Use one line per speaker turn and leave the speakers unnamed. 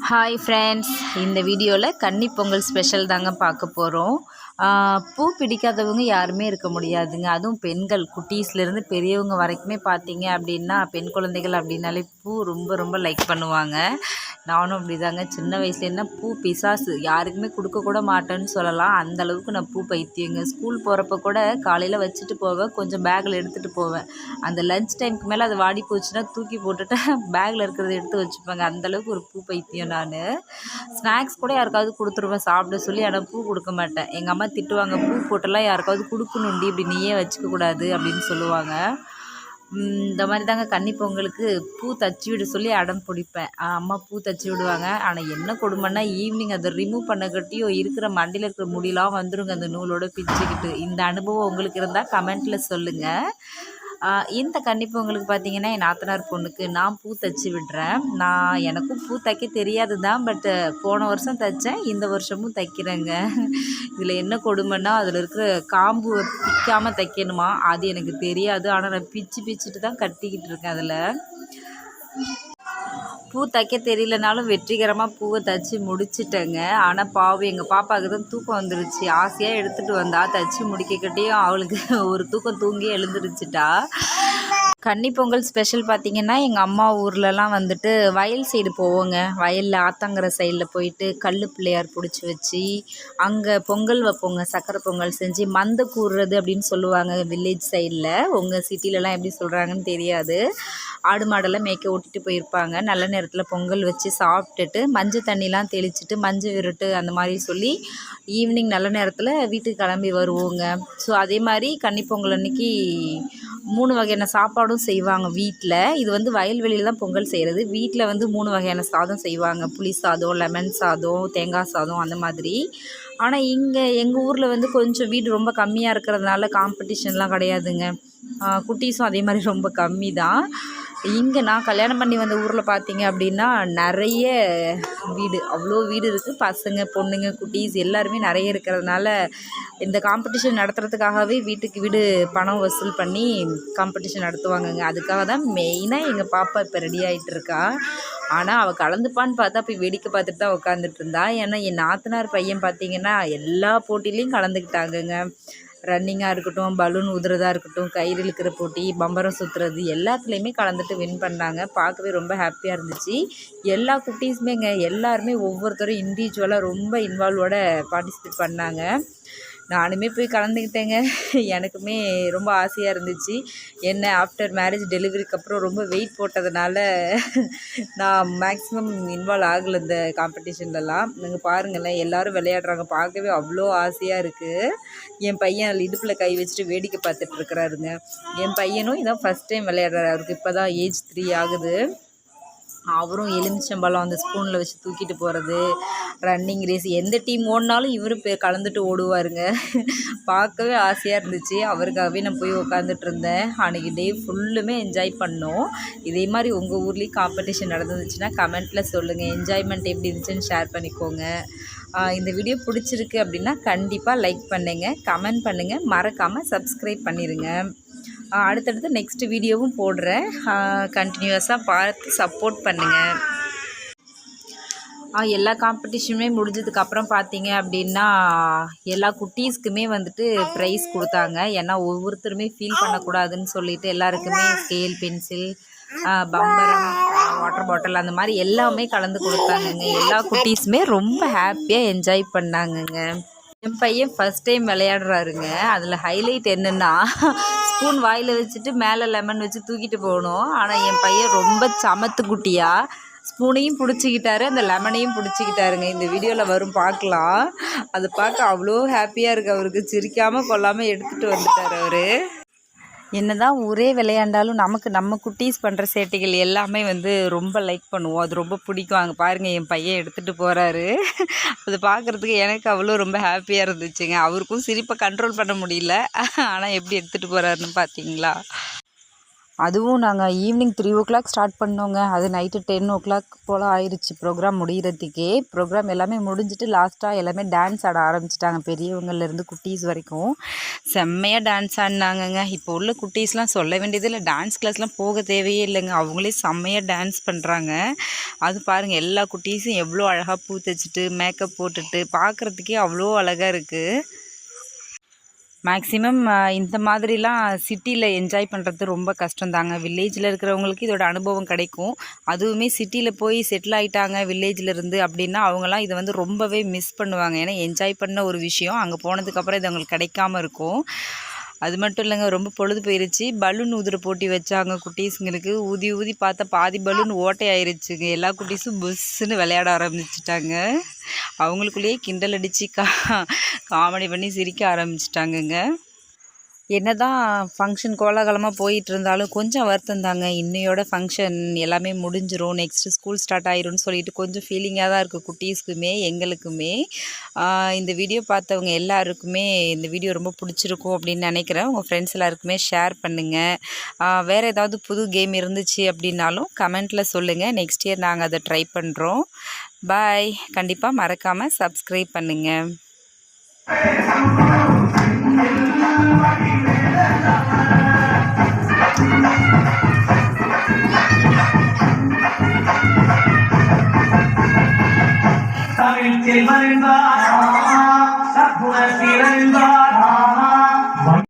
Hi friends, இந்த வீடியோவில் கன்னி பொங்கல் ஸ்பெஷல் தாங்க பார்க்க போகிறோம். பூ பிடிக்காதவங்க யாருமே இருக்க முடியாதுங்க. அதுவும் பெண்கள் குட்டீஸ்லேருந்து பெரியவங்க வரைக்குமே பார்த்தீங்க அப்படின்னா, பெண் குழந்தைகள் அப்படின்னாலே பூ ரொம்ப ரொம்ப லைக் பண்ணுவாங்க. நானும் அப்படி தாங்க. சின்ன வயசுலேருந்தா பூ பிசாசு, யாருக்குமே கொடுக்கக்கூட மாட்டேன்னு சொல்லலாம். அந்தளவுக்கு நான் பூ பைத்தியங்க. ஸ்கூல் போகிறப்ப கூட காலையில் வச்சுட்டு போவேன், கொஞ்சம் பேக்கில் எடுத்துகிட்டு போவேன். அந்த லஞ்ச் டைமுக்கு மேலே அது வாடி போச்சுன்னா தூக்கி போட்டுட்டு பேக்கில் இருக்கிறத எடுத்து வச்சுப்பேங்க. அந்தளவுக்கு ஒரு பூ பைத்தியம் நான். ஸ்நாக்ஸ் கூட யாருக்காவது கொடுத்துருவேன் சாப்பிட சொல்லி, ஆனால் பூ கொடுக்க மாட்டேன். எங்கள் அம்மா திட்டுவாங்க, பூ போட்டெல்லாம் யாருக்காவது கொடுக்கணுண்டி, இப்படி நீயே வச்சுக்கக்கூடாது அப்படின்னு சொல்லுவாங்க. இந்த மாதிரி தாங்க கன்னி பொங்கலுக்கு பூ தச்சு விட சொல்லி அடம் பிடிப்பேன். அம்மா பூ தச்சு விடுவாங்க. ஆனால் என்ன கொடுமைன்னா, ஈவினிங் அதை ரிமூவ் பண்ணக்கட்டியும் இருக்கிற மண்டியில் இருக்கிற முடியெலாம் வந்துருங்க அந்த நூலோட பிச்சுக்கிட்டு. இந்த அனுபவம் உங்களுக்கு இருந்தால் கமெண்ட்டில் சொல்லுங்கள். இந்த கன்னி பொங்கலுக்கு பார்த்தீங்கன்னா, என் நாத்தனார் பொண்ணுக்கு நான் பூ தச்சு விடுறேன். எனக்கும் பூ தைக்க தெரியாது தான், பட்டு போன வருஷம் தைச்சேன், இந்த வருஷமும் தைக்கிறேங்க. இதில் என்ன கொடுமைன்னா, அதில் இருக்கிற காம்பு பிக்காமல் தைக்கணுமா, அது எனக்கு தெரியாது. ஆனால் நான் பிச்சுட்டு தான் கட்டிக்கிட்டு இருக்கேன். அதில் பூ தைக்க தெரியலனாலும் வெற்றிகரமாக பூவை தைச்சி முடிச்சிட்டேங்க. ஆனால் பாவம் எங்கள் பாப்பாவுக்கு தான் தூக்கம் வந்துருச்சு. ஆசையாக எடுத்துகிட்டு வந்தா, தைச்சி முடிக்கக்கிட்டேயும் அவளுக்கு ஒரு தூக்கம் தூங்கி எழுந்திருச்சிட்டா. கன்னி பொங்கல் ஸ்பெஷல் பார்த்திங்கன்னா, எங்கள் அம்மா ஊர்லலாம் வந்துட்டு வயல் சைடு போவோங்க. வயலில் ஆத்தங்கரை சைடில் போயிட்டு கல் பிள்ளையார் பிடிச்சி வச்சு அங்கே பொங்கல் வைப்போங்க. சக்கரை பொங்கல் செஞ்சு மந்தை கூறுறது அப்படின்னு சொல்லுவாங்க வில்லேஜ் சைடில். உங்கள் சிட்டிலலாம் எப்படி சொல்கிறாங்கன்னு தெரியாது. ஆடு மாடெல்லாம் மேய்க்க ஓட்டிகிட்டு போயிருப்பாங்க. நல்ல நேரத்தில் பொங்கல் வச்சு சாப்பிட்டுட்டு மஞ்சள் தண்ணிலாம் தெளிச்சிட்டு மஞ்சள் விரட்டு அந்த மாதிரி சொல்லி ஈவினிங் நல்ல நேரத்தில் வீட்டுக்கு கிளம்பி வருவோங்க. ஸோ அதே மாதிரி கன்னி பொங்கல் அன்றைக்கி 3 வகையான சாப்பாடும் செய்வாங்க வீட்டில். இது வந்து வயல்வெளியில் தான் பொங்கல் செய்கிறது. வீட்டில் வந்து 3 வகையான சாதம் செய்வாங்க. புளி சாதம், லெமன் சாதம், தேங்காய் சாதம் அந்த மாதிரி. ஆனால் எங்கள் ஊரில் வந்து கொஞ்சம் வீடு ரொம்ப கம்மியாக இருக்கிறதுனால காம்படிஷன்லாம் கிடையாதுங்க. குட்டீஸும் அதே மாதிரி ரொம்ப கம்மி தான். இங்கே நான் கல்யாணம் பண்ணி வந்த ஊரில் பார்த்தீங்க அப்படின்னா, நிறைய வீடு, அவ்வளோ வீடு இருக்குது. பசங்க, பொண்ணுங்க, குட்டீஸ் எல்லாருமே நிறைய இருக்கிறதுனால இந்த காம்படிஷன் நடத்துறதுக்காகவே வீட்டுக்கு வீடு பணம் வசூல் பண்ணி காம்படிஷன் நடத்துவாங்கங்க. அதுக்காக தான் மெயினாக எங்கள் பாப்பா இப்போ ரெடி ஆகிட்டு இருக்கா. ஆனால் அவள் கலந்துப்பான்னு பார்த்தா போய் வேடிக்கை பார்த்துட்டு தான் உட்காந்துட்டு இருந்தா. ஏன்னா என் நாத்தனார் பையன் பார்த்தீங்கன்னா எல்லா போட்டிலையும் கலந்துக்கிட்டாங்கங்க. ரன்னிங்காக இருக்கட்டும், பலூன் ஊதுறதா இருக்கட்டும், கயிறு இழுக்கிற போட்டி, பம்பரம் சுற்றுறது, எல்லாத்துலேயுமே கலந்துட்டு வின் பண்ணாங்க. பார்க்கவே ரொம்ப ஹாப்பியாக இருந்துச்சு. எல்லா குட்டீஸுமேங்க எல்லாருமே ஒவ்வொருத்தரும் இண்டிவிஜுவலாக ரொம்ப இன்வால்வோட பார்ட்டிசிபேட் பண்ணாங்க. நானுமே போய் கலந்துக்கிட்டேங்க. எனக்குமே ரொம்ப ஆசையாக இருந்துச்சு. என்ன ஆஃப்டர் மேரேஜ் டெலிவரிக்கு அப்புறம் ரொம்ப வெயிட் போட்டதுனால நான் மேக்ஸிமம் இன்வால்வ் ஆகலை இந்த காம்படிஷன்லலாம். நீங்கள் பாருங்களேன், எல்லோரும் விளையாடுறாங்க. பார்க்கவே அவ்வளோ ஆசையாக இருக்குது. என் பையன் அதில் இடுப்பில் கை வச்சுட்டு வேடிக்கை பார்த்துட்ருக்குறாருங்க. என் பையனும் இதான் ஃபஸ்ட் டைம் விளையாடுறாரு. அவருக்கு இப்போ தான் ஏஜ் 3 ஆகுது. அவரும் எலுமிச்சம்பழம் அந்த ஸ்பூனில் வச்சு தூக்கிட்டு போகிறது, ரன்னிங் ரேஸ், எந்த டீம் ஓடினாலும் இவரும் கலந்துட்டு ஓடுவாருங்க. பார்க்கவே ஆசையாக இருந்துச்சு. அவருக்காகவே நான் போய் உட்காந்துட்டு இருந்தேன். அன்றைக்கி டே ஃபுல்லுமே என்ஜாய் பண்ணோம். இதே மாதிரி உங்கள் ஊர்லேயும் காம்படிஷன் நடந்துச்சுன்னா கமெண்ட்டில் சொல்லுங்கள். என்ஜாய்மெண்ட் எப்படி இருந்துச்சுன்னு ஷேர் பண்ணிக்கோங்க. இந்த வீடியோ பிடிச்சிருக்கு அப்படின்னா கண்டிப்பாக லைக் பண்ணுங்கள், கமெண்ட் பண்ணுங்கள், மறக்காமல் சப்ஸ்கிரைப் பண்ணிடுங்க. அடுத்தடுத்து நெக்ஸ்ட் வீடியோவும் போடுறேன். கண்டினியூஸாக பார்த்து சப்போர்ட் பண்ணுங்கள். எல்லா காம்படிஷனுமே முடிஞ்சதுக்கப்புறம் பார்த்தீங்க அப்படின்னா, எல்லா குட்டீஸ்க்குமே வந்துட்டு ப்ரைஸ் கொடுத்தாங்க. ஏன்னா ஒவ்வொருத்தருமே ஃபீல் பண்ணக்கூடாதுன்னு சொல்லிட்டு எல்லாருக்குமே ஸ்கேல், பென்சில், பம்பரம், வாட்டர் பாட்டில் அந்த மாதிரி எல்லாமே கலந்து கொடுத்தாங்கங்க. எல்லா குட்டீஸுமே ரொம்ப ஹாப்பியாக என்ஜாய் பண்ணாங்கங்க. என் பையன் ஃபஸ்ட் டைம் விளையாடுறாருங்க. அதில் ஹைலைட் என்னென்னா, ஸ்பூன் வாயில் வச்சுட்டு மேலே லெமன் வச்சு தூக்கிட்டு போகணும். ஆனால் என் பையன் ரொம்ப சமத்து குட்டியாக ஸ்பூனையும் பிடிச்சிக்கிட்டாரு, அந்த லெமனையும் பிடிச்சிக்கிட்டாருங்க. இந்த வீடியோவில் வரும், பார்க்கலாம். அதை பார்க்க அவ்வளோ ஹாப்பியாக இருக்குது அவருக்கு. சிரிக்காமல் கொள்ளாமல் எடுத்துகிட்டு வந்துட்டார் அவர். என்னதான் ஊரே விளையாண்டாலும் நமக்கு நம்ம குட்டீஸ் பண்ணுற சேட்டைகள் எல்லாமே வந்து ரொம்ப லைக் பண்ணுவோம். அது ரொம்ப பிடிக்கும். அங்கே பாருங்கள், என் பையன் எடுத்துகிட்டு போகிறாரு. அது பார்க்குறதுக்கு எனக்கு அவ்வளோ ரொம்ப ஹாப்பியாக இருந்துச்சுங்க. அவருக்கும் சிரிப்பை கண்ட்ரோல் பண்ண முடியல. ஆனால் எப்படி எடுத்துகிட்டு போகிறாருன்னு பார்த்தீங்களா? அதுவும் நாங்கள் ஈவினிங் 3 o'clock ஸ்டார்ட் பண்ணோங்க. அது நைட்டு 10 o'clock போல் ஆயிடுச்சு ப்ரோக்ராம் முடிகிறதுக்கே. ப்ரோக்ராம் எல்லாமே முடிஞ்சிட்டு லாஸ்ட்டாக எல்லாமே டான்ஸ் ஆட ஆரம்பிச்சிட்டாங்க, பெரியவங்கள்லேருந்து குட்டீஸ் வரைக்கும். செம்மையாக டான்ஸ் ஆடினாங்கங்க. இப்போ உள்ள குட்டீஸ்லாம் சொல்ல வேண்டியதில்லை, டான்ஸ் கிளாஸ்லாம் போக தேவையே இல்லைங்க, அவங்களே செம்மையாக டான்ஸ் பண்ணுறாங்க. அது பாருங்கள், எல்லா குட்டீஸும் எவ்வளோ அழகாக பூ தைச்சிட்டு மேக்கப் போட்டுட்டு பார்க்குறதுக்கே அவ்வளோ அழகாக இருக்குது. மேக்ஸிமம் இந்த மாதிரிலாம் சிட்டியில் என்ஜாய் பண்ணுறது ரொம்ப கஷ்டந்தாங்க. வில்லேஜில் இருக்கிறவங்களுக்கு இதோட அனுபவம் கிடைக்கும். அதுவுமே சிட்டியில் போய் செட்டில் ஆகிட்டாங்க வில்லேஜில் இருந்து அப்படின்னா அவங்களாம் இதை வந்து ரொம்பவே மிஸ் பண்ணுவாங்க. ஏன்னா என்ஜாய் பண்ண ஒரு விஷயம் அங்கே போனதுக்கப்புறம் இது அவங்களுக்கு கிடைக்காம இருக்கும். அது மட்டும் இல்லைங்க, ரொம்ப பொழுது போயிருச்சு. பலூன் ஊதுற போட்டி வச்சாங்க குட்டீஸுங்களுக்கு. ஊதி ஊதி பார்த்தா பாதி பலூன் ஓட்டை ஆயிருச்சுங்க. எல்லா குட்டீஸும் புஷ்ஷுன்னு விளையாட ஆரம்பிச்சிட்டாங்க. அவங்களுக்குள்ளேயே கிண்டல் அடித்து காமெடி பண்ணி சிரிக்க ஆரம்பிச்சிட்டாங்கங்க. என்னதான் ஃபங்க்ஷன் கோலாகலமாக போயிட்டு இருந்தாலும் கொஞ்சம் வருத்தம் தாங்க. இன்னையோட ஃபங்க்ஷன் எல்லாமே முடிஞ்சிரும், நெக்ஸ்ட்டு ஸ்கூல் ஸ்டார்ட் ஆயிரும்னு சொல்லிட்டு கொஞ்சம் ஃபீலிங்காக தான் இருக்குது குட்டீஸ்க்குமே எங்களுக்குமே. இந்த வீடியோ பார்த்தவங்க எல்லாருக்குமே இந்த வீடியோ ரொம்ப பிடிச்சிருக்கும் அப்படின்னு நினைக்கிறேன். உங்கள் ஃப்ரெண்ட்ஸ் எல்லாருக்குமே ஷேர் பண்ணுங்கள். வேறு ஏதாவது புது கேம் இருந்துச்சு அப்படின்னாலும் கமெண்ட்டில் சொல்லுங்கள். நெக்ஸ்ட் இயர் நாங்கள் அதை ட்ரை பண்ணுறோம். பாய். கண்டிப்பாக மறக்காமல் சப்ஸ்கிரைப் பண்ணுங்கள்.
தமிழ் செல்வன் சத்குண சிறந்தார்